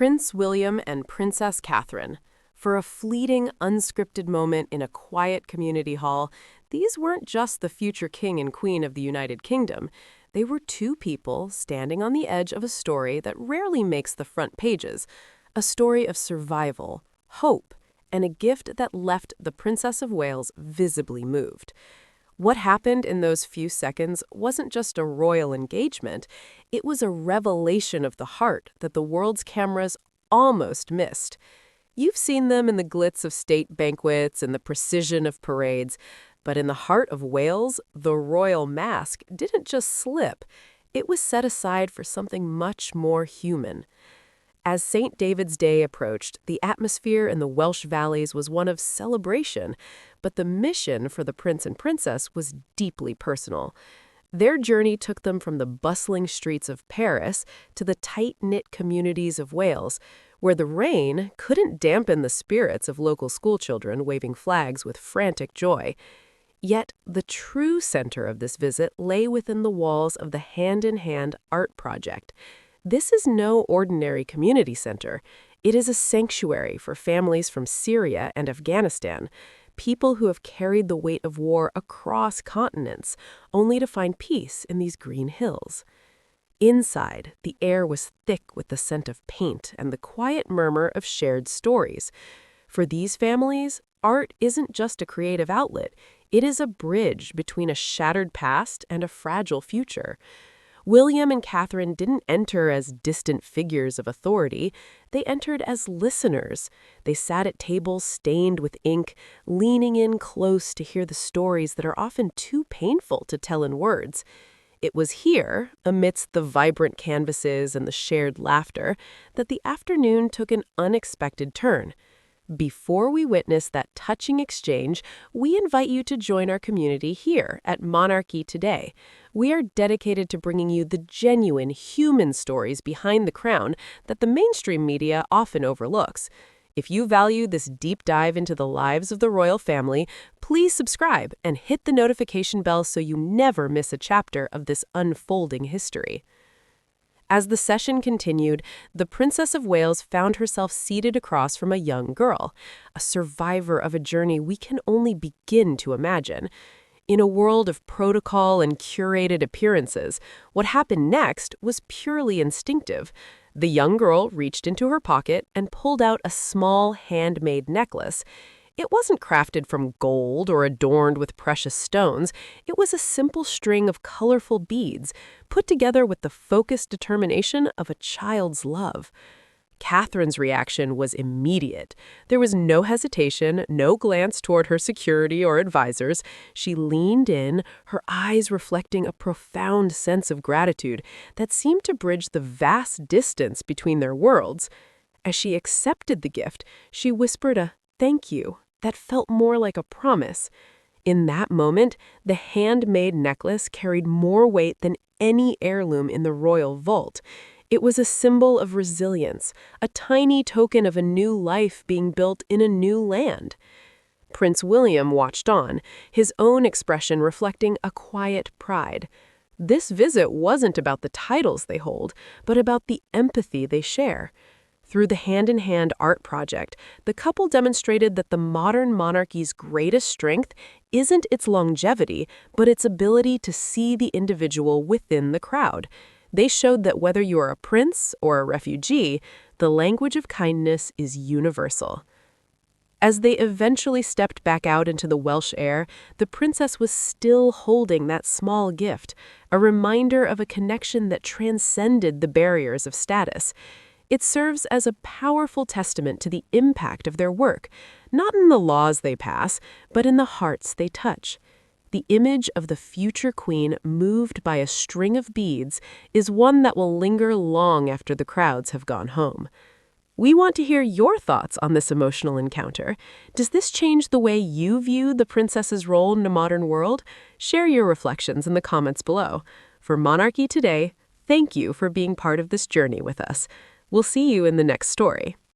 Prince William and Princess Catherine. For a fleeting, unscripted moment in a quiet community hall, these weren't just the future king and queen of the United Kingdom. They were two people standing on the edge of a story that rarely makes the front pages, a story of survival, hope, and a gift that left the Princess of Wales visibly moved. What happened in those few seconds wasn't just a royal engagement, it was a revelation of the heart that the world's cameras almost missed. You've seen them in the glitz of state banquets and the precision of parades, but in the heart of Wales, the royal mask didn't just slip, it was set aside for something much more human. As St. David's Day approached, the atmosphere in the Welsh valleys was one of celebration, but the mission for the prince and princess was deeply personal. Their journey took them from the bustling streets of Paris to the tight-knit communities of Wales, where the rain couldn't dampen the spirits of local schoolchildren waving flags with frantic joy. Yet, the true center of this visit lay within the walls of the Hand-in-Hand art project. This is no ordinary community center. It is a sanctuary for families from Syria and Afghanistan, people who have carried the weight of war across continents, only to find peace in these green hills. Inside, the air was thick with the scent of paint and the quiet murmur of shared stories. For these families, art isn't just a creative outlet, it is a bridge between a shattered past and a fragile future. William and Catherine didn't enter as distant figures of authority. They entered as listeners. They sat at tables stained with ink, leaning in close to hear the stories that are often too painful to tell in words. It was here, amidst the vibrant canvases and the shared laughter, that the afternoon took an unexpected turn. Before we witness that touching exchange, we invite you to join our community here at Monarchy Today. We are dedicated to bringing you the genuine human stories behind the crown that the mainstream media often overlooks. If you value this deep dive into the lives of the royal family, please subscribe and hit the notification bell so you never miss a chapter of this unfolding history. As the session continued, the Princess of Wales found herself seated across from a young girl, a survivor of a journey we can only begin to imagine. In a world of protocol and curated appearances, what happened next was purely instinctive. The young girl reached into her pocket and pulled out a small handmade necklace. It wasn't crafted from gold or adorned with precious stones. It was a simple string of colorful beads, put together with the focused determination of a child's love. Catherine's reaction was immediate. There was no hesitation, no glance toward her security or advisors. She leaned in, her eyes reflecting a profound sense of gratitude that seemed to bridge the vast distance between their worlds. As she accepted the gift, she whispered a "thank you" that felt more like a promise. In that moment, the handmade necklace carried more weight than any heirloom in the royal vault. It was a symbol of resilience, a tiny token of a new life being built in a new land. Prince William watched on, his own expression reflecting a quiet pride. This visit wasn't about the titles they hold, but about the empathy they share. Through the Hand-in-Hand art project, the couple demonstrated that the modern monarchy's greatest strength isn't its longevity, but its ability to see the individual within the crowd. They showed that whether you are a prince or a refugee, the language of kindness is universal. As they eventually stepped back out into the Welsh air, the princess was still holding that small gift, a reminder of a connection that transcended the barriers of status. It serves as a powerful testament to the impact of their work, not in the laws they pass, but in the hearts they touch. The image of the future queen moved by a string of beads is one that will linger long after the crowds have gone home. We want to hear your thoughts on this emotional encounter. Does this change the way you view the princess's role in a modern world? Share your reflections in the comments below. For Monarchy Today, thank you for being part of this journey with us. We'll see you in the next story.